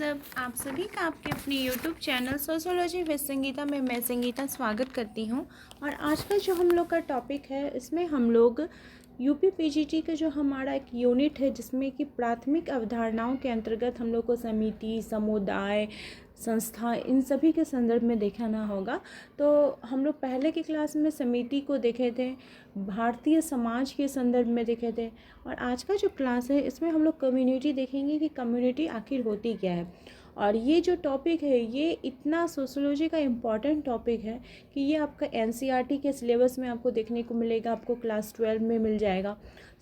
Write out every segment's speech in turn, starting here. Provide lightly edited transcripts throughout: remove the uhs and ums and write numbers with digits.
सब आप सभी का आपके अपने YouTube channel sociology with Sangeeta में मैं संगीता स्वागत करती हूँ। और आज का जो हम लोग का टॉपिक है इसमें हम लोग यूपी पीजीटी का जो हमारा एक यूनिट है जिसमें कि प्राथमिक अवधारणाओं के अंतर्गत हम लोग को समिति, समुदाय, संस्था इन सभी के संदर्भ में देखना होगा। तो हम लोग पहले की क्लास में समिति को देखे थे, भारतीय समाज के संदर्भ में देखे थे, और आज का जो क्लास है इसमें हम लोग कम्युनिटी देखेंगे कि कम्युनिटी आखिर होती क्या है। और ये जो टॉपिक है ये इतना सोशियोलॉजी का इम्पॉर्टेंट टॉपिक है कि ये आपका एनसीईआरटी के सिलेबस में आपको देखने को मिलेगा, आपको क्लास 12 में मिल जाएगा।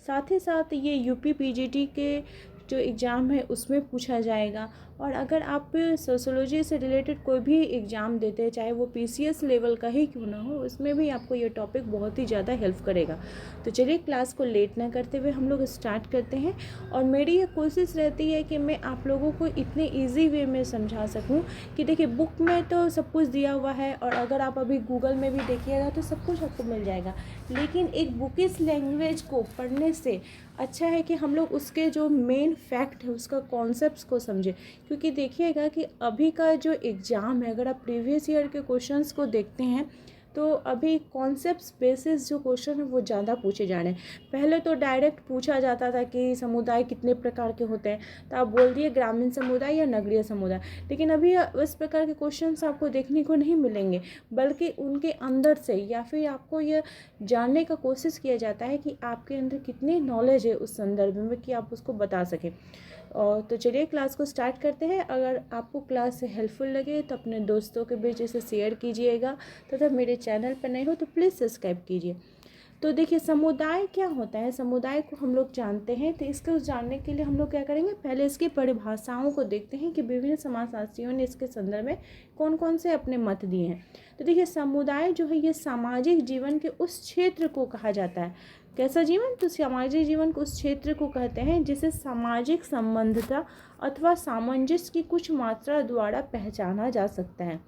साथ ही साथ ये यूपी पीजीटी के जो एग्ज़ाम है उसमें पूछा जाएगा। और अगर आप सोशियोलॉजी से रिलेटेड कोई भी एग्ज़ाम देते हैं, चाहे वो पीसीएस लेवल का ही क्यों ना हो, उसमें भी आपको ये टॉपिक बहुत ही ज़्यादा हेल्प करेगा। तो चलिए क्लास को लेट ना करते हुए हम लोग स्टार्ट करते हैं। और मेरी ये कोशिश रहती है कि मैं आप लोगों को इतने ईजी वे में समझा सकूं कि देखिए बुक में तो सब कुछ दिया हुआ है, और अगर आप अभी गूगल में भी देखिएगा तो सब कुछ आपको मिल जाएगा, लेकिन एक बुकिश लैंग्वेज को पढ़ने से अच्छा है कि हम लोग उसके जो मेन फैक्ट है उसका कॉन्सेप्ट्स को समझें। क्योंकि देखिएगा कि अभी का जो एग्ज़ाम है, अगर आप प्रीवियस ईयर के क्वेश्चंस को देखते हैं तो अभी कॉन्सेप्ट्स बेसिस जो क्वेश्चन है वो ज़्यादा पूछे जा रहे हैं। पहले तो डायरेक्ट पूछा जाता था कि समुदाय कितने प्रकार के होते हैं, तो आप बोल दिए ग्रामीण समुदाय या नगरीय समुदाय। लेकिन अभी इस प्रकार के क्वेश्चंस आपको देखने को नहीं मिलेंगे, बल्कि उनके अंदर से या फिर आपको ये जानने का कोशिश किया जाता है कि आपके अंदर कितनी नॉलेज है उस संदर्भ में कि आप उसको बता सकें। और तो चलिए क्लास को स्टार्ट करते हैं। अगर आपको क्लास हेल्पफुल लगे तो अपने दोस्तों के बीच इसे शेयर कीजिएगा, तथा मेरे चैनल पर नए हो तो प्लीज़ सब्सक्राइब कीजिए। तो देखिए समुदाय क्या होता है, समुदाय को हम लोग जानते हैं, तो इसको जानने के लिए हम लोग क्या करेंगे, पहले इसकी परिभाषाओं को देखते हैं कि विभिन्न समाजशास्त्रियों ने इसके संदर्भ में कौन कौन से अपने मत दिए हैं। तो देखिए समुदाय जो है ये सामाजिक जीवन के उस क्षेत्र को कहा जाता है। कैसा जीवन? तो सामाजिक जीवन को उस क्षेत्र को कहते हैं जिसे सामाजिक संबंधता अथवा सामंजस्य की कुछ मात्रा द्वारा पहचाना जा सकता है।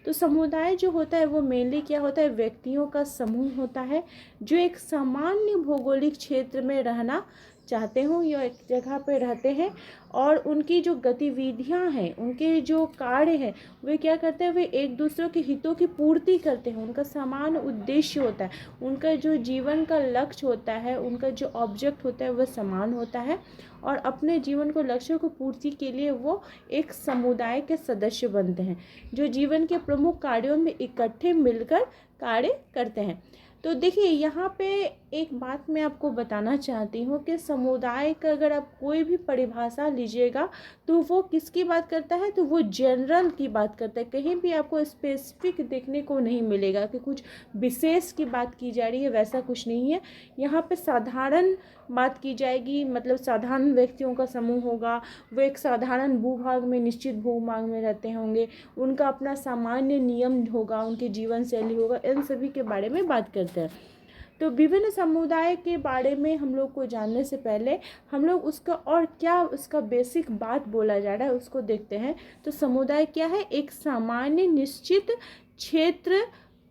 तो समुदाय जो होता है वो मेनली क्या होता है, व्यक्तियों का समूह होता है जो एक सामान्य भौगोलिक क्षेत्र में रहना चाहते हों या एक जगह पे रहते हैं, और उनकी जो गतिविधियां हैं, उनके जो कार्य हैं, वे क्या करते हैं, वे एक दूसरे के हितों की पूर्ति करते हैं। उनका समान उद्देश्य होता है, उनका जो जीवन का लक्ष्य होता है, उनका जो ऑब्जेक्ट होता है वह समान होता है, और अपने जीवन को लक्ष्य को पूर्ति के लिए वो एक समुदाय के सदस्य बनते हैं जो जीवन के प्रमुख कार्यों में इकट्ठे मिलकर कार्य करते हैं। तो देखिए यहाँ पे एक बात मैं आपको बताना चाहती हूँ कि समुदाय का अगर आप कोई भी परिभाषा लीजिएगा तो वो किसकी बात करता है, तो वो जनरल की बात करता है। कहीं भी आपको स्पेसिफिक देखने को नहीं मिलेगा कि कुछ विशेष की बात की जा रही है, वैसा कुछ नहीं है। यहाँ पे साधारण बात की जाएगी, मतलब साधारण व्यक्तियों का समूह होगा, वो एक साधारण भूभाग में, निश्चित भूभाग में रहते होंगे, उनका अपना सामान्य नियम होगा, उनकी जीवन शैली होगा, इन सभी के बारे में बात करते हैं। तो विभिन्न समुदाय के बारे में हम लोग को जानने से पहले हम लोग उसका और क्या उसका बेसिक बात बोला जा रहा है उसको देखते हैं। तो समुदाय क्या है, एक सामान्य निश्चित क्षेत्र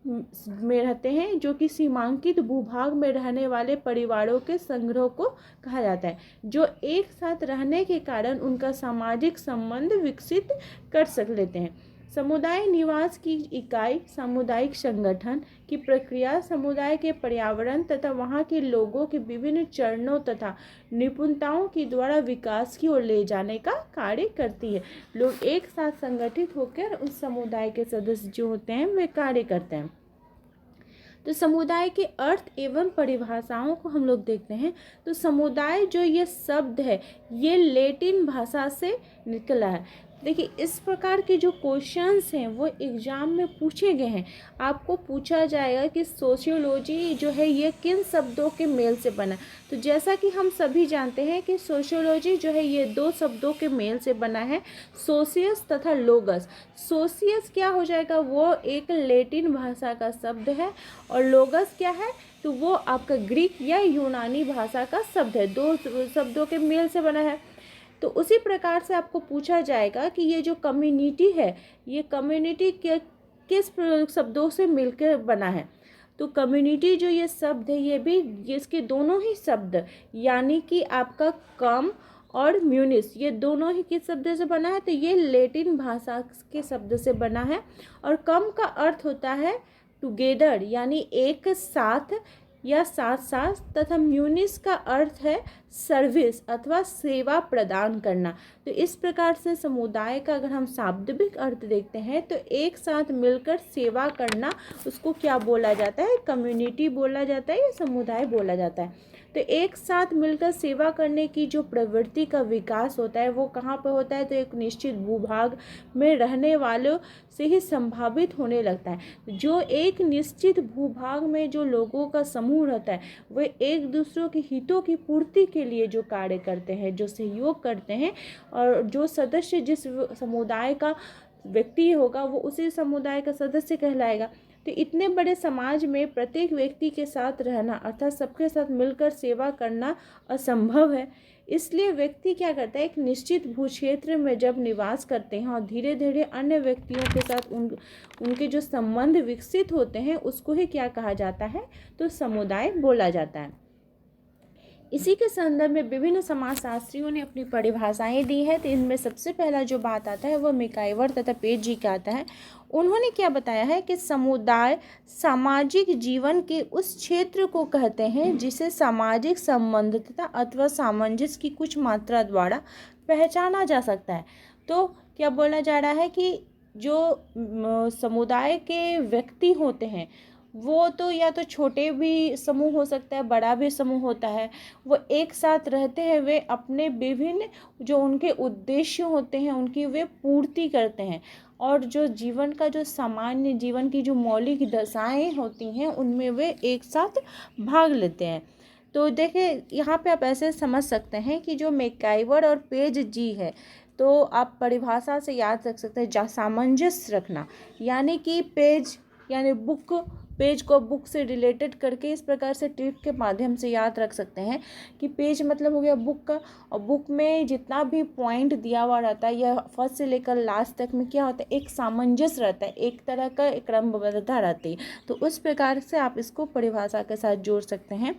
में रहते हैं जो कि सीमांकित भूभाग में रहने वाले परिवारों के संग्रह को कहा जाता है, जो एक साथ रहने के कारण उनका सामाजिक संबंध विकसित कर सक लेते हैं। समुदाय निवास की इकाई सामुदायिक संगठन की प्रक्रिया समुदाय के पर्यावरण तथा वहाँ के लोगों के विभिन्न चरणों तथा निपुणताओं के द्वारा विकास की ओर ले जाने का कार्य करती है। लोग एक साथ संगठित होकर उस समुदाय के सदस्य जो होते हैं वे कार्य करते हैं। तो समुदाय के अर्थ एवं परिभाषाओं को हम लोग देखते हैं। तो समुदाय जो ये शब्द है ये लैटिन भाषा से निकला है। देखिए इस प्रकार के जो क्वेश्चंस हैं वो एग्ज़ाम में पूछे गए हैं। आपको पूछा जाएगा कि सोशियोलॉजी जो है ये किन शब्दों के मेल से बना। तो जैसा कि हम सभी जानते हैं कि सोशियोलॉजी जो है ये दो शब्दों के मेल से बना है, सोशियस तथा लोगस। सोशियस क्या हो जाएगा, वो एक लैटिन भाषा का शब्द है, और लोगस क्या है, तो वो आपका ग्रीक या यूनानी भाषा का शब्द है, दो शब्दों के मेल से बना है। तो उसी प्रकार से आपको पूछा जाएगा कि ये जो कम्युनिटी है ये कम्युनिटी किस शब्दों से मिलकर बना है। तो कम्युनिटी जो ये शब्द है ये भी इसके दोनों ही शब्द यानी कि आपका कम और म्यूनिस, ये दोनों ही किस शब्द से बना है? तो ये लैटिन भाषा के शब्द से बना है। और कम का अर्थ होता है टुगेदर, यानी एक साथ या साथ साथ, तथा म्यूनिस का अर्थ है सर्विस अथवा सेवा प्रदान करना। तो इस प्रकार से समुदाय का अगर हम शाब्दिक अर्थ देखते हैं तो एक साथ मिलकर सेवा करना, उसको क्या बोला जाता है? कम्युनिटी बोला जाता है या समुदाय बोला जाता है। तो एक साथ मिलकर सेवा करने की जो प्रवृत्ति का विकास होता है वो कहाँ पर होता है? तो एक निश्चित भूभाग में रहने वालों से ही संभावित होने लगता है। जो एक निश्चित भूभाग में जो लोगों का समूह रहता है वे एक दूसरों के हितों की पूर्ति के लिए जो कार्य करते हैं, जो सहयोग करते हैं, और जो सदस्य जिस समुदाय का व्यक्ति होगा वो उसी समुदाय का सदस्य कहलाएगा। तो इतने बड़े समाज में प्रत्येक व्यक्ति के साथ रहना अर्थात सबके साथ मिलकर सेवा करना असंभव है। इसलिए व्यक्ति क्या करता है? एक निश्चित भूक्षेत्र में जब निवास करते हैं और धीरे धीरे अन्य व्यक्तियों के साथ उनके जो संबंध विकसित होते हैं उसको ही क्या कहा जाता है? तो समुदाय बोला जाता है। इसी के संदर्भ में विभिन्न समाजशास्त्रियों ने अपनी परिभाषाएं दी है। तो इनमें सबसे पहला जो बात आता है वो मैकाइवर तथा पेज जी का आता है। उन्होंने क्या बताया है कि समुदाय सामाजिक जीवन के उस क्षेत्र को कहते हैं जिसे सामाजिक संबद्धता अथवा सामंजस्य की कुछ मात्रा द्वारा पहचाना जा सकता है। तो क्या बोला जा रहा है कि जो समुदाय के व्यक्ति होते हैं वो तो या तो छोटे भी समूह हो सकता है, बड़ा भी समूह होता है, वो एक साथ रहते हैं, वे अपने विभिन्न जो उनके उद्देश्य होते हैं उनकी वे पूर्ति करते हैं, और जो जीवन का जो सामान्य जीवन की जो मौलिक दशाएं होती हैं उनमें वे एक साथ भाग लेते हैं। तो देखिए यहाँ पे आप ऐसे समझ सकते हैं कि जो मैकाइवर और पेज जी है तो आप परिभाषा से याद रख सकते हैं सामंजस्य रखना, यानी कि पेज यानी बुक, पेज को बुक से रिलेटेड करके इस प्रकार से ट्रिक के माध्यम से याद रख सकते हैं कि पेज मतलब हो गया बुक का, और बुक में जितना भी पॉइंट दिया हुआ रहता है या फर्स्ट से लेकर लास्ट तक में क्या होता है? एक सामंजस्य रहता है, एक तरह का क्रमबद्धता रहती है। तो उस प्रकार से आप इसको परिभाषा के साथ जोड़ सकते हैं।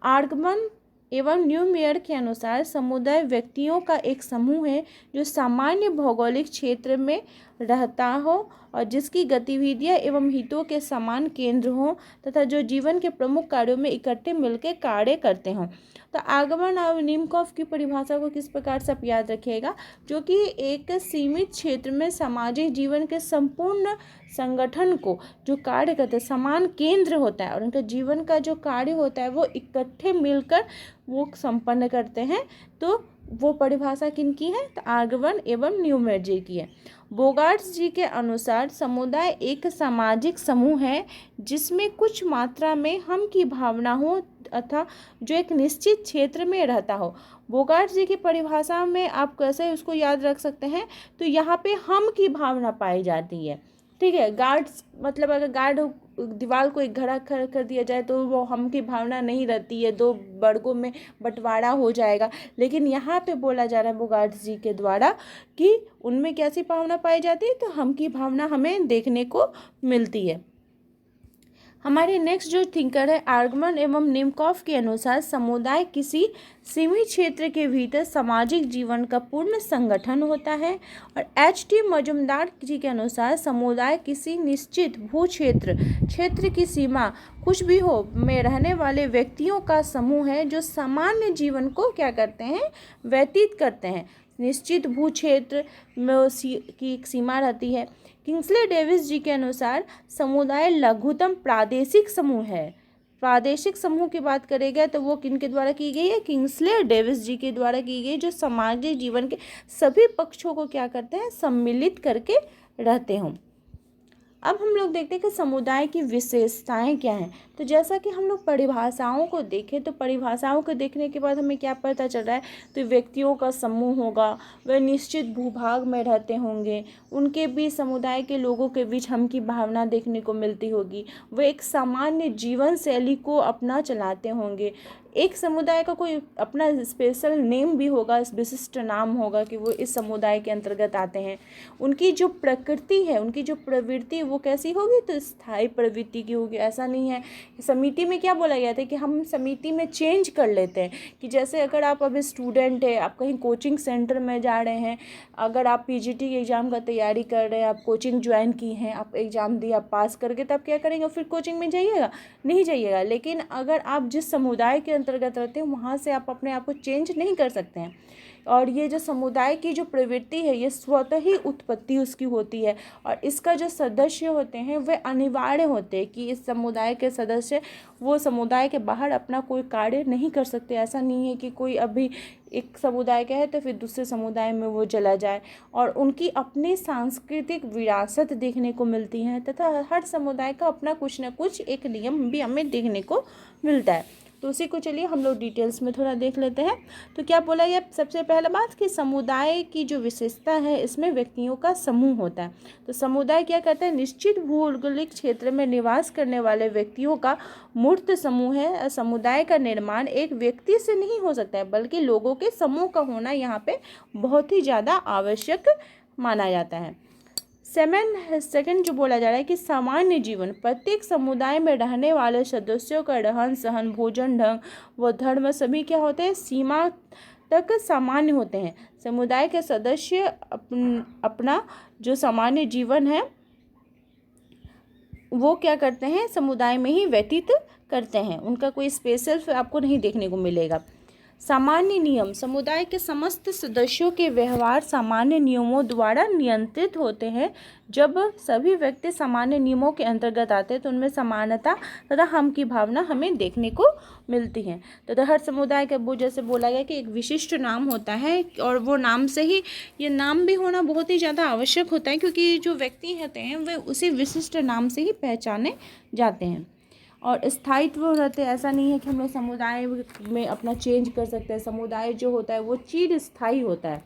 आर्गमन एवं न्यूमेयर के अनुसार समुदाय व्यक्तियों का एक समूह है जो सामान्य भौगोलिक क्षेत्र में रहता हो और जिसकी गतिविधियां एवं हितों के समान केंद्र हों तथा जो जीवन के प्रमुख कार्यों में इकट्ठे मिलकर कार्य करते हों। तो आगमन और निम्कोफ की परिभाषा को किस प्रकार से आप याद रखिएगा? जो कि एक सीमित क्षेत्र में सामाजिक जीवन के संपूर्ण संगठन को जो कार्य करते हैं समान केंद्र होता है और उनका जीवन का जो कार्य होता है वो इकट्ठे मिलकर वो संपन्न करते हैं। तो वो परिभाषा किनकी है? तो आर्गवन एवं न्यूमेयर जी की है। बोगार्ट्स जी के अनुसार समुदाय एक सामाजिक समूह है जिसमें कुछ मात्रा में हम की भावना हो अथवा जो एक निश्चित क्षेत्र में रहता हो। बोगार्ट्स जी की परिभाषा में आप कैसे उसको याद रख सकते हैं? तो यहाँ पे हम की भावना पाई जाती है। ठीक है, गार्ड्स मतलब अगर गार्ड दीवार को एक घड़ा खड़ा कर दिया जाए तो वो हम की भावना नहीं रहती है, दो वर्गों में बंटवारा हो जाएगा। लेकिन यहाँ पे बोला जा रहा है बोगार्ट्स जी के द्वारा कि उनमें कैसी भावना पाई जाती है? तो हम की भावना हमें देखने को मिलती है। हमारे नेक्स्ट जो थिंकर है आर्गमन एवं निम्कोफ के अनुसार समुदाय किसी सीमित क्षेत्र के भीतर सामाजिक जीवन का पूर्ण संगठन होता है। और एच.टी. मजुमदार जी के अनुसार समुदाय किसी निश्चित भू क्षेत्र की सीमा कुछ भी हो में रहने वाले व्यक्तियों का समूह है जो सामान्य जीवन को क्या करते हैं? व्यतीत करते हैं। निश्चित भू क्षेत्र में की एक सीमा रहती है। किंग्सले डेविस जी के अनुसार समुदाय लघुतम प्रादेशिक समूह है। प्रादेशिक समूह की बात करेगा तो वो किनके द्वारा की गई है? किंग्सले डेविस जी के द्वारा की गई, जो सामाजिक जीवन के सभी पक्षों को क्या करते हैं? सम्मिलित करके रहते हों। अब हम लोग देखते हैं कि समुदाय की विशेषताएं क्या हैं। तो जैसा कि हम लोग परिभाषाओं को देखें तो परिभाषाओं को देखने के बाद हमें क्या पता चल रहा है? तो व्यक्तियों का समूह होगा, वह निश्चित भूभाग में रहते होंगे, उनके बीच समुदाय के लोगों के बीच हम की भावना देखने को मिलती होगी, वे एक सामान्य जीवन शैली को अपना चलाते होंगे, एक समुदाय का कोई अपना स्पेशल नेम भी होगा, विशिष्ट नाम होगा कि वो इस समुदाय के अंतर्गत आते हैं। उनकी जो प्रकृति है, उनकी जो प्रवृत्ति है वो कैसी होगी, तो स्थायी प्रवृत्ति की होगी। ऐसा नहीं है, समिति में क्या बोला गया था कि हम समिति में चेंज कर लेते हैं, कि जैसे अगर आप अभी स्टूडेंट है, आप कहीं कोचिंग सेंटर में जा रहे हैं, अगर आप पीजीटी के एग्ज़ाम का तैयारी कर रहे हैं, आप कोचिंग ज्वाइन की हैं, आप एग्ज़ाम दिए, आप पास करके तब क्या करेंगे, फिर कोचिंग में जाइएगा, नहीं जाइएगा। लेकिन अगर आप जिस समुदाय के अंतर्गत रहते हैं वहाँ से आप अपने आप को चेंज नहीं कर सकते हैं। और ये जो समुदाय की जो प्रवृत्ति है ये स्वतः ही उत्पत्ति उसकी होती है, और इसका जो सदस्य होते हैं वे अनिवार्य होते हैं कि इस समुदाय के सदस्य वो समुदाय के बाहर अपना कोई कार्य नहीं कर सकते। ऐसा नहीं है कि कोई अभी एक समुदाय का है तो फिर दूसरे समुदाय में वो चला जाए, और उनकी अपनी सांस्कृतिक विरासत देखने को मिलती है, तथा हर समुदाय का अपना कुछ न कुछ एक नियम भी हमें देखने को मिलता है। तो उसी को चलिए हम लोग डिटेल्स में थोड़ा देख लेते हैं। तो क्या बोला गया, सबसे पहला बात कि समुदाय की जो विशेषता है इसमें व्यक्तियों का समूह होता है। तो समुदाय क्या करता है, निश्चित भौगोलिक क्षेत्र में निवास करने वाले व्यक्तियों का मूर्त समूह है। समुदाय का निर्माण एक व्यक्ति से नहीं हो सकता है, बल्कि लोगों के समूह का होना यहाँ पे बहुत ही ज़्यादा आवश्यक माना जाता है। सेकंड जो बोला जा रहा है कि सामान्य जीवन, प्रत्येक समुदाय में रहने वाले सदस्यों का रहन सहन, भोजन ढंग व धर्म सभी क्या होते हैं, सीमा तक सामान्य होते हैं। समुदाय के सदस्य अपना जो सामान्य जीवन है वो क्या करते हैं, समुदाय में ही व्यतीत करते हैं, उनका कोई स्पेशल आपको नहीं देखने को मिलेगा। सामान्य नियम, समुदाय के समस्त सदस्यों के व्यवहार सामान्य नियमों द्वारा नियंत्रित होते हैं। जब सभी व्यक्ति सामान्य नियमों के अंतर्गत आते हैं तो उनमें समानता तथा हम की भावना हमें देखने को मिलती है। तथा हर समुदाय का वो जैसे बोला गया कि एक विशिष्ट नाम होता है, और वो नाम से ही, ये नाम भी होना बहुत ही ज़्यादा आवश्यक होता है, क्योंकि जो व्यक्ति होते हैं वे उसी विशिष्ट नाम से ही पहचाने जाते हैं। और स्थायित्व रहते हैं, ऐसा नहीं है कि हम लोग समुदाय में अपना चेंज कर सकते हैं। समुदाय जो होता है वो चिर स्थायी होता है।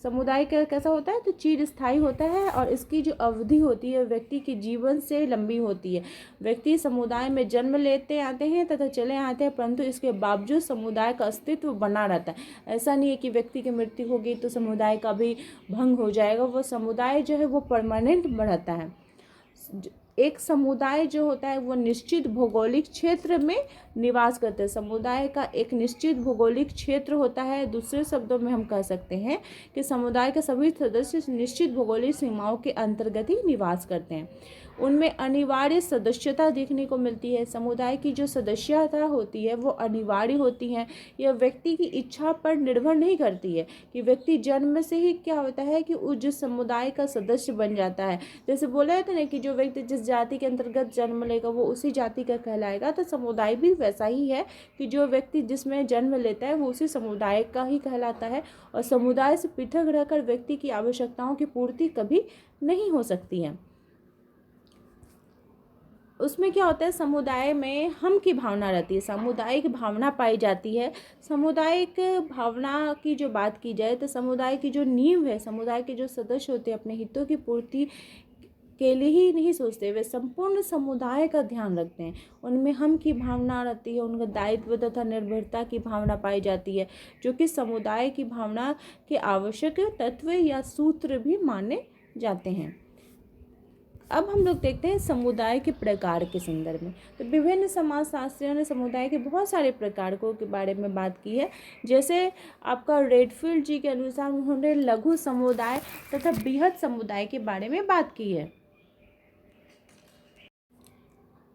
समुदाय का कैसा होता है, तो चिर स्थायी होता है, और इसकी जो अवधि होती है व्यक्ति के जीवन से लंबी होती है। व्यक्ति समुदाय में जन्म लेते आते हैं तथा चले आते हैं, परंतु इसके बावजूद समुदाय का अस्तित्व बना रहता है। ऐसा नहीं है कि व्यक्ति की मृत्यु होगी तो समुदाय का भी भंग हो जाएगा, वो समुदाय जो है वो परमानेंट रहता है। एक समुदाय जो होता है वो निश्चित भौगोलिक क्षेत्र में निवास करते हैं। समुदाय का एक निश्चित भौगोलिक क्षेत्र होता है। दूसरे शब्दों में हम कह सकते हैं कि समुदाय के सभी सदस्य निश्चित भौगोलिक सीमाओं के अंतर्गत ही निवास करते हैं। उनमें अनिवार्य सदस्यता देखने को मिलती है। समुदाय की जो सदस्यता होती है वो अनिवार्य होती है। यह व्यक्ति की इच्छा पर निर्भर नहीं करती है कि व्यक्ति जन्म से ही क्या होता है कि उस जिस समुदाय का सदस्य बन जाता है। जैसे बोला था ना कि जो व्यक्ति जिस जाति के अंतर्गत जन्म लेगा वो उसी जाति का कहलाएगा, तो समुदाय भी वैसा ही है कि जो व्यक्ति जिसमें जन्म लेता है वो उसी समुदाय का ही कहलाता है, और समुदाय से पृथक रहकर व्यक्ति की आवश्यकताओं की पूर्ति कभी नहीं हो सकती है। उसमें क्या होता है, समुदाय में हम की भावना रहती है, सामुदायिक भावना पाई जाती है। सामुदायिक भावना की जो बात की जाए तो समुदाय की जो नींव है, समुदाय के जो सदस्य होते हैं अपने हितों की पूर्ति के लिए ही नहीं सोचते, वे संपूर्ण समुदाय का ध्यान रखते हैं। उनमें हम की भावना रहती है, उनका दायित्व तथा निर्भरता की भावना पाई जाती है, जो कि समुदाय की भावना के आवश्यक तत्व या सूत्र भी माने जाते हैं। अब हम लोग देखते हैं समुदाय के प्रकार के संदर्भ में। तो विभिन्न समाजशास्त्रियों ने समुदाय के बहुत सारे प्रकारकों के बारे में बात की है। जैसे आपका रेडफील्ड जी के अनुसार उन्होंने लघु समुदाय तथा बृहद समुदाय के बारे में बात की है।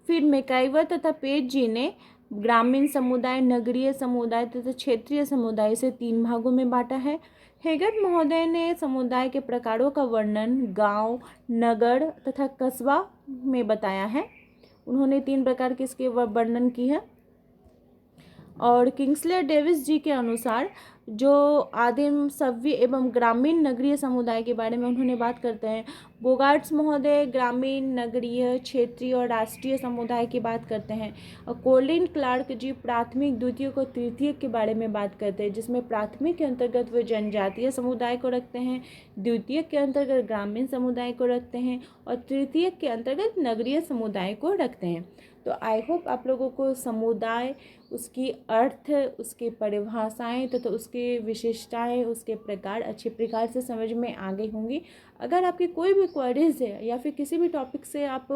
फिर मैकाइवर तथा पेज जी ने ग्रामीण समुदाय, नगरीय समुदाय तथा क्षेत्रीय समुदाय से 3 भागों में बांटा है। हेगेट महोदय ने समुदाय के प्रकारों का वर्णन गांव, नगर तथा कस्बा में बताया है। उन्होंने 3 प्रकार के इसके वर्णन की है। और किंग्सले डेविस जी के अनुसार जो आदिम, सभ्य एवं ग्रामीण नगरीय समुदाय के बारे में उन्होंने बात करते हैं, बोगार्ट्स महोदय ग्रामीण, नगरीय, क्षेत्रीय और राष्ट्रीय समुदाय की बात करते हैं। और कोलिन क्लार्क जी प्राथमिक, द्वितीयक और तृतीयक के बारे में बात करते हैं, जिसमें प्राथमिक के अंतर्गत वे जनजातीय समुदाय को रखते हैं, द्वितीयक के अंतर्गत ग्रामीण समुदाय को रखते हैं और तृतीयक के अंतर्गत नगरीय समुदाय को रखते हैं। तो आई होप आप लोगों को समुदाय, उसकी अर्थ, उसकी परिभाषाएं तथा उसकी विशेषताएं, उसके प्रकार अच्छे प्रकार से समझ में आ गई होंगी। अगर आपकी कोई भी क्वेरीज है या फिर किसी भी टॉपिक से आप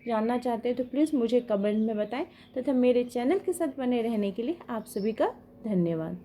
जानना चाहते हैं तो प्लीज़ मुझे कमेंट में बताएं तथा मेरे चैनल के साथ बने रहने के लिए आप सभी का धन्यवाद।